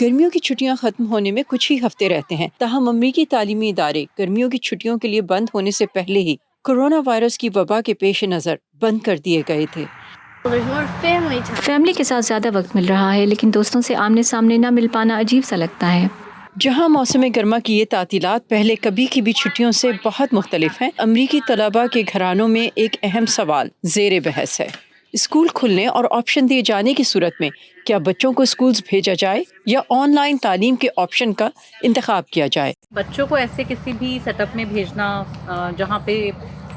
گرمیوں کی چھٹیاں ختم ہونے میں کچھ ہی ہفتے رہتے ہیں، تاہم امریکی تعلیمی ادارے گرمیوں کی چھٹیوں کے لیے بند ہونے سے پہلے ہی کورونا وائرس کی وبا کے پیش نظر بند کر دیے گئے تھے۔ فیملی کے ساتھ زیادہ وقت مل رہا ہے، لیکن دوستوں سے آمنے سامنے نہ مل پانا عجیب سا لگتا ہے۔ جہاں موسم گرما کی یہ تعطیلات پہلے کبھی کی بھی چھٹیوں سے بہت مختلف ہیں، امریکی طلباء کے گھرانوں میں ایک اہم سوال زیر بحث ہے۔ اسکول کھلنے اور آپشن دیے جانے کی صورت میں کیا بچوں کو اسکولز بھیجا جائے یا آن لائن تعلیم کے آپشن کا انتخاب کیا جائے؟ بچوں کو ایسے کسی بھی سیٹ اپ میں بھیجنا جہاں پہ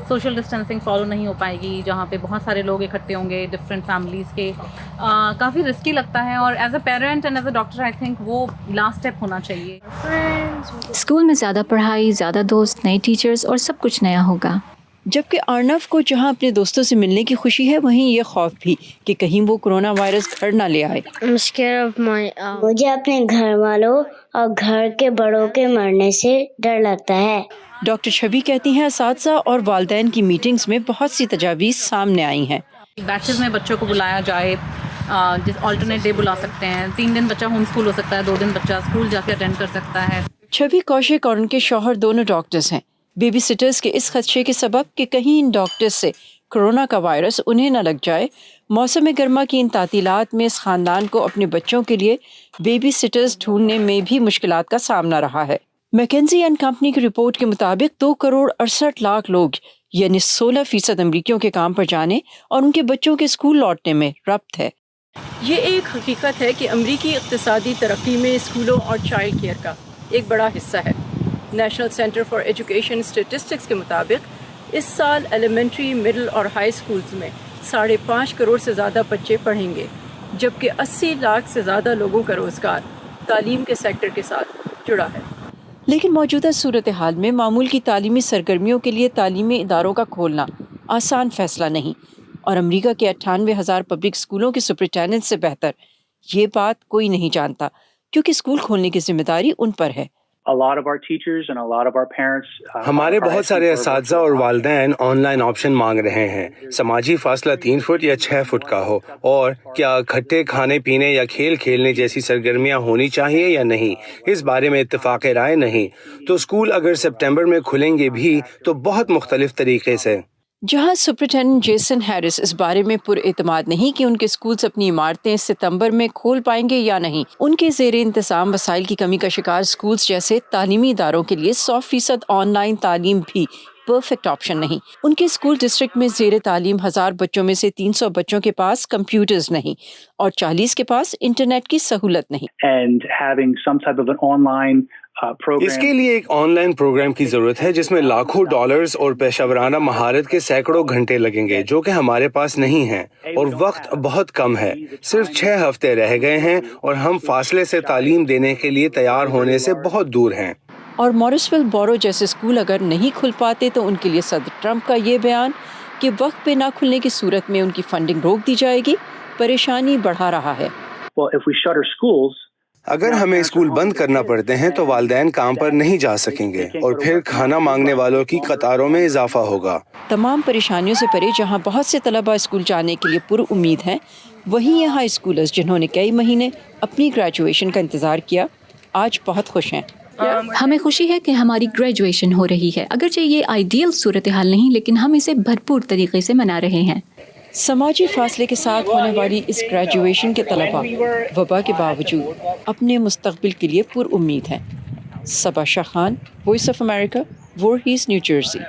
سوشل ڈسٹینسنگ فالو نہیں ہو پائے گی، جہاں پہ بہت سارے لوگ اکٹھے ہوں گے ڈفرینٹ فیملیز کے، کافی رسکی لگتا ہے، اور as a parent and as a doctor I think وہ لاسٹ اسٹیپ ہونا چاہیے۔ اسکول میں زیادہ پڑھائی، زیادہ دوست، نئے ٹیچرز اور سب کچھ نیا ہوگا۔ جبکہ ارنو کو جہاں اپنے دوستوں سے ملنے کی خوشی ہے، وہیں یہ خوف بھی کہ کہیں وہ کورونا وائرس گھر نہ لے آئے۔ مجھے اپنے گھر والوں اور گھر کے بڑوں کے مرنے سے ڈر لگتا ہے۔ ڈاکٹر چھبی کہتی ہیں اساتذہ اور والدین کی میٹنگز میں بہت سی تجاویز سامنے آئی ہیں۔ بیچز میں بچوں کو بلایا جائے، آلٹرنیٹ ڈے بلا سکتے ہیں، 3 دن بچہ ہوم اسکول ہو سکتا ہے، 2 دن بچہ اسکول جا کے اٹینڈ کر سکتا ہے۔ چھبی کوشک اور ان کے شوہر دونوں ڈاکٹرز ہیں۔ بیبی سٹرز کے اس خدشے کے سبب کہ کہیں ان ڈاکٹرز سے کورونا کا وائرس انہیں نہ لگ جائے، موسم گرما کی ان تعطیلات میں اس خاندان کو اپنے بچوں کے لیے بیبی سٹرز ڈھونڈنے میں بھی مشکلات کا سامنا رہا ہے۔ میکنزی اینڈ کمپنی کی رپورٹ کے مطابق 2.68 کروڑ لوگ یعنی 16% امریکیوں کے کام پر جانے اور ان کے بچوں کے اسکول لوٹنے میں ربط ہے۔ یہ ایک حقیقت ہے کہ امریکی اقتصادی ترقی میں اسکولوں اور چائلڈ کیئر کا ایک بڑا حصہ ہے۔ National centre for education statistics کے مطابق اس سال ایلیمنٹری، مڈل اور ہائی اسکولز میں 5.5 کروڑ سے زیادہ بچے پڑھیں گے، جبکہ 80 لاکھ سے زیادہ لوگوں کا روزگار تعلیم کے سیکٹر کے ساتھ جڑا ہے۔ لیکن موجودہ صورتحال میں معمول کی تعلیمی سرگرمیوں کے لیے تعلیمی اداروں کا کھولنا آسان فیصلہ نہیں، اور امریکہ کے 98,000 پبلک اسکولوں کے سپرنٹینڈنٹ سے بہتر یہ بات کوئی نہیں جانتا، کیونکہ اسکول کھولنے کی ذمہ داری ان پر ہے۔ ہمارے بہت سارے اساتذہ اور والدین آن لائن آپشن مانگ رہے ہیں، سماجی فاصلہ 3 فٹ یا 6 فٹ کا ہو، اور کیا اکٹھے کھانے پینے یا کھیل کھیلنے جیسی سرگرمیاں ہونی چاہیے یا نہیں، اس بارے میں اتفاق رائے نہیں۔ تو اسکول اگر سپٹمبر میں کھلیں گے بھی تو بہت مختلف طریقے سے۔ جہاں سپرنٹینڈنٹ جیسن ہیرس اس بارے میں پر اعتماد نہیں کہ ان کے اسکولز اپنی عمارتیں ستمبر میں کھول پائیں گے یا نہیں، ان کے زیر انتظام وسائل کی کمی کا شکار اسکولز جیسے تعلیمی اداروں کے لیے 100% آن لائن تعلیم بھی پرفیکٹ آپشن نہیں۔ ان کے اسکول ڈسٹرکٹ میں زیر تعلیم 1000 بچوں میں سے 300 بچوں کے پاس کمپیوٹرز نہیں اور 40 کے پاس انٹرنیٹ کی سہولت نہیں۔ اس کے لیے ایک آن لائن پروگرام کی ضرورت ہے جس میں لاکھوں ڈالرز اور پیشہ ورانہ مہارت کے سینکڑوں گھنٹے لگیں گے، جو کہ ہمارے پاس نہیں ہیں، اور وقت بہت کم ہے، صرف 6 ہفتے رہ گئے ہیں اور ہم فاصلے سے تعلیم دینے کے لیے تیار ہونے سے بہت دور ہیں۔ اور موریسویل بورو جیسے اسکول اگر نہیں کھل پاتے تو ان کے لیے صدر ٹرمپ کا یہ بیان کہ وقت پہ نہ کھلنے کی صورت میں ان کی فنڈنگ روک دی جائے گی پریشانی بڑھا رہا ہے۔ اگر ہمیں اسکول بند کرنا پڑتے ہیں تو والدین کام پر نہیں جا سکیں گے اور پھر کھانا مانگنے والوں کی قطاروں میں اضافہ ہوگا۔ تمام پریشانیوں سے پرے جہاں بہت سے طلباء اسکول جانے کے لیے پر امید ہیں، وہیں یہ ہائی اسکولرز جنہوں نے کئی مہینے اپنی گریجویشن کا انتظار کیا آج بہت خوش ہیں۔ ہمیں خوشی ہے کہ ہماری گریجویشن ہو رہی ہے، اگرچہ یہ آئیڈیل صورتحال نہیں، لیکن ہم اسے بھرپور طریقے سے منا رہے ہیں۔ سماجی فاصلے کے ساتھ ہونے والی اس گریجویشن کے طلباء وبا کے باوجود اپنے مستقبل کے لیے پر امید ہیں۔ Saba Shah Khan, voice of America, Voorhees, New Jersey.